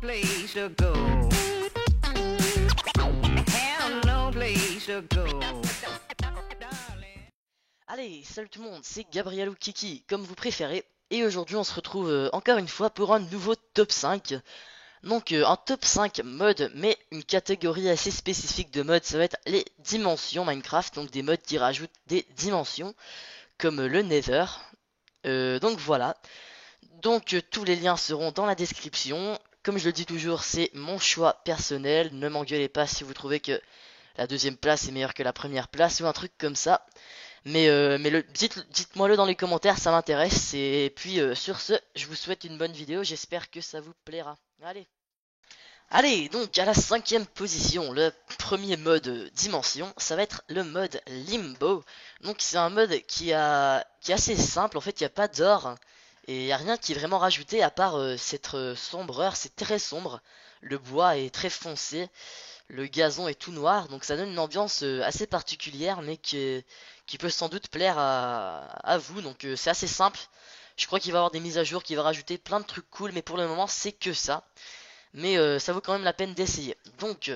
place to go. Have no place to go. Allez, salut tout le monde, c'est Gabriel ou Kiki, comme vous préférez. Et aujourd'hui on se retrouve encore une fois pour un nouveau top 5. Donc un top 5 mode, mais une catégorie assez spécifique de mode, ça va être les dimensions Minecraft. Donc des modes qui rajoutent des dimensions, comme le Nether. Donc voilà. Donc tous les liens seront dans la description. Comme je le dis toujours, c'est mon choix personnel. Ne m'engueulez pas si vous trouvez que la deuxième place est meilleure que la première place ou un truc comme ça. Mais dites-moi-le dans les commentaires, ça m'intéresse. Et puis sur ce, je vous souhaite une bonne vidéo. J'espère que ça vous plaira. Allez, donc à la 5ème position, le premier mode dimension, ça va être le mode Limbo. Donc c'est un mode qui est assez simple. En fait, il n'y a pas d'or et il n'y a rien qui est vraiment rajouté à part cette sombreur. C'est très sombre. Le bois est très foncé. Le gazon est tout noir, donc ça donne une ambiance assez particulière, mais qui peut sans doute plaire à vous. Donc c'est assez simple. Je crois qu'il va y avoir des mises à jour qui va rajouter plein de trucs cool, mais pour le moment c'est que ça. Mais ça vaut quand même la peine d'essayer. Donc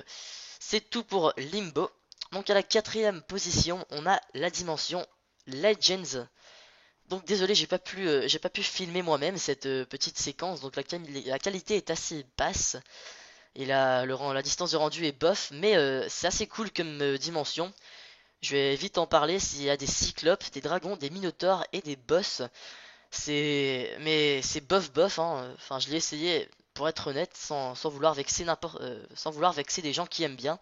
c'est tout pour Limbo. Donc à la 4ème position, on a la dimension Legends. Donc désolé, j'ai pas pu filmer moi-même cette petite séquence, donc la qualité est assez basse. Et la distance de rendu est bof, mais c'est assez cool comme dimension. Je vais vite en parler. S'il y a des cyclopes, des dragons, des minotaures et des boss. Mais c'est bof bof, hein. Enfin, je l'ai essayé pour être honnête, sans vouloir vexer sans vouloir vexer des gens qui aiment bien.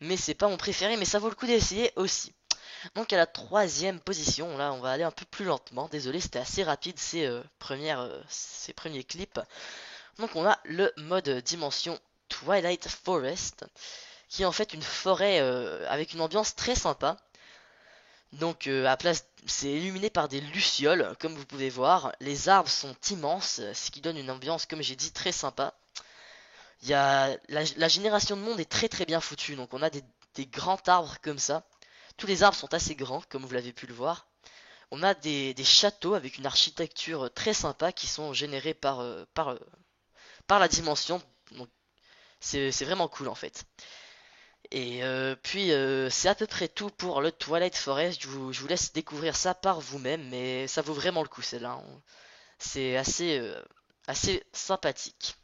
Mais c'est pas mon préféré, mais ça vaut le coup d'essayer aussi. Donc à la 3ème position, là on va aller un peu plus lentement. Désolé, c'était assez rapide ces premiers clips. Donc on a le mode dimension Twilight Forest, qui est en fait une forêt avec une ambiance très sympa. Donc c'est illuminé par des lucioles, comme vous pouvez voir. Les arbres sont immenses, ce qui donne une ambiance, comme j'ai dit, très sympa. Il y a la génération de monde est très très bien foutue, donc on a des grands arbres comme ça. Tous les arbres sont assez grands, comme vous l'avez pu le voir. On a des châteaux avec une architecture très sympa qui sont générés par la dimension. Donc c'est vraiment cool en fait. Et puis c'est à peu près tout pour le Twilight Forest. Je vous laisse découvrir ça par vous-même, mais ça vaut vraiment le coup celle-là. C'est assez sympathique.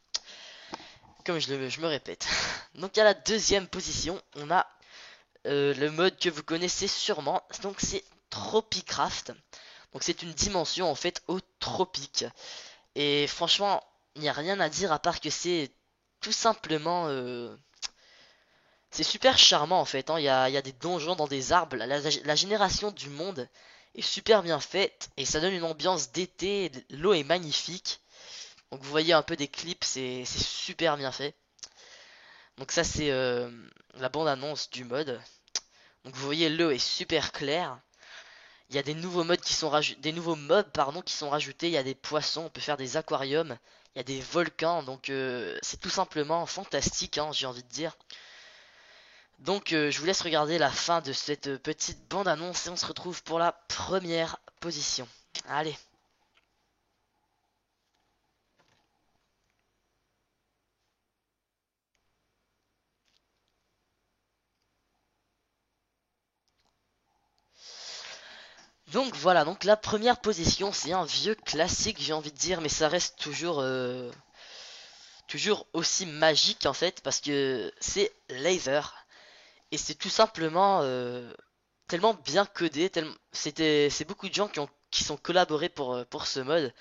Comme je me répète. Donc à la 2ème position, on a le mode que vous connaissez sûrement. Donc c'est Tropicraft. Donc c'est une dimension en fait au tropique. Et franchement, il n'y a rien à dire à part que c'est tout simplement c'est super charmant en fait, hein. Il y a des donjons dans des arbres. La génération du monde est super bien faite et ça donne une ambiance d'été. L'eau est magnifique. Donc vous voyez un peu des clips, c'est super bien fait. Donc ça c'est la bande-annonce du mode. Donc vous voyez l'eau est super claire. Il y a des nouveaux modes des nouveaux mobs pardon qui sont rajoutés. Il y a des poissons, on peut faire des aquariums. Il y a des volcans, donc c'est tout simplement fantastique, hein, j'ai envie de dire. Donc je vous laisse regarder la fin de cette petite bande-annonce et on se retrouve pour la première position. Allez. Donc voilà, donc la première position, c'est un vieux classique, j'ai envie de dire, mais ça reste toujours aussi magique en fait, parce que c'est Laser. Et c'est tout simplement tellement bien codé, c'est beaucoup de gens qui sont collaborés pour ce mode.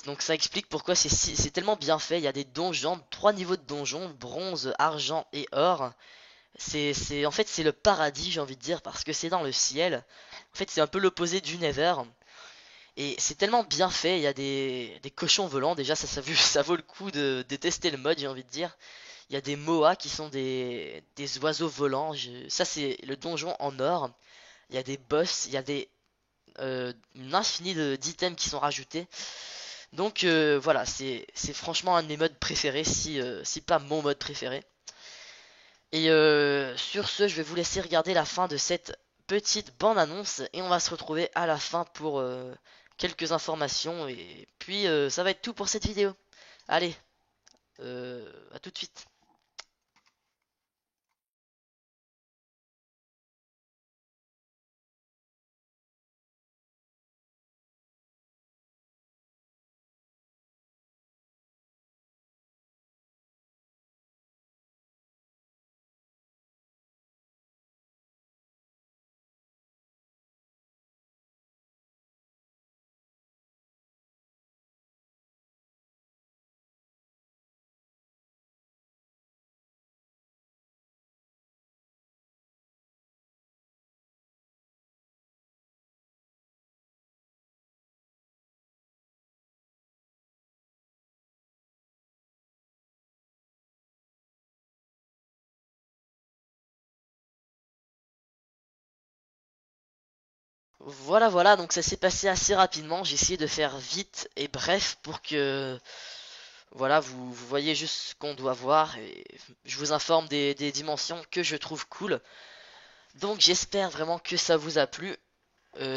Donc ça explique pourquoi c'est tellement bien fait. Il y a des donjons, 3 niveaux de donjons, bronze, argent et or. En fait c'est le paradis, j'ai envie de dire, parce que c'est dans le ciel. En fait c'est un peu l'opposé du Nether. Et c'est tellement bien fait, il y a des cochons volants, déjà ça vaut le coup de tester le mode, j'ai envie de dire. Il y a des Moas qui sont des oiseaux volants, ça c'est le donjon en or. Il y a des boss, il y a une infinie d'items qui sont rajoutés. Donc voilà, c'est franchement un de mes modes préférés, si pas mon mode préféré. Et sur ce, je vais vous laisser regarder la fin de cette petite bande-annonce et on va se retrouver à la fin pour quelques informations et puis ça va être tout pour cette vidéo. Allez, À tout de suite. Voilà, voilà, donc ça s'est passé assez rapidement. J'ai essayé de faire vite et bref pour que, voilà, vous voyez juste ce qu'on doit voir et je vous informe des dimensions que je trouve cool. Donc j'espère vraiment que ça vous a plu.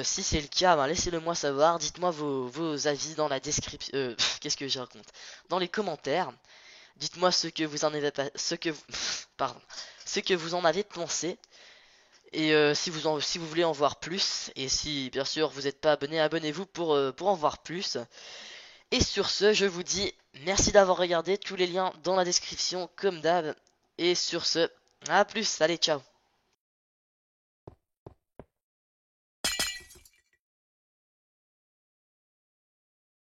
Si c'est le cas, ben, laissez-le moi savoir. Dites-moi vos avis dans la description. Qu'est-ce que je raconte? Dans les commentaires. Dites-moi ce que vous en avez ce que pardon, ce que vous en avez pensé. Et si vous voulez en voir plus, et si bien sûr vous n'êtes pas abonné, abonnez-vous pour en voir plus. Et sur ce, je vous dis merci d'avoir regardé, tous les liens dans la description comme d'hab. Et sur ce, à plus, allez ciao.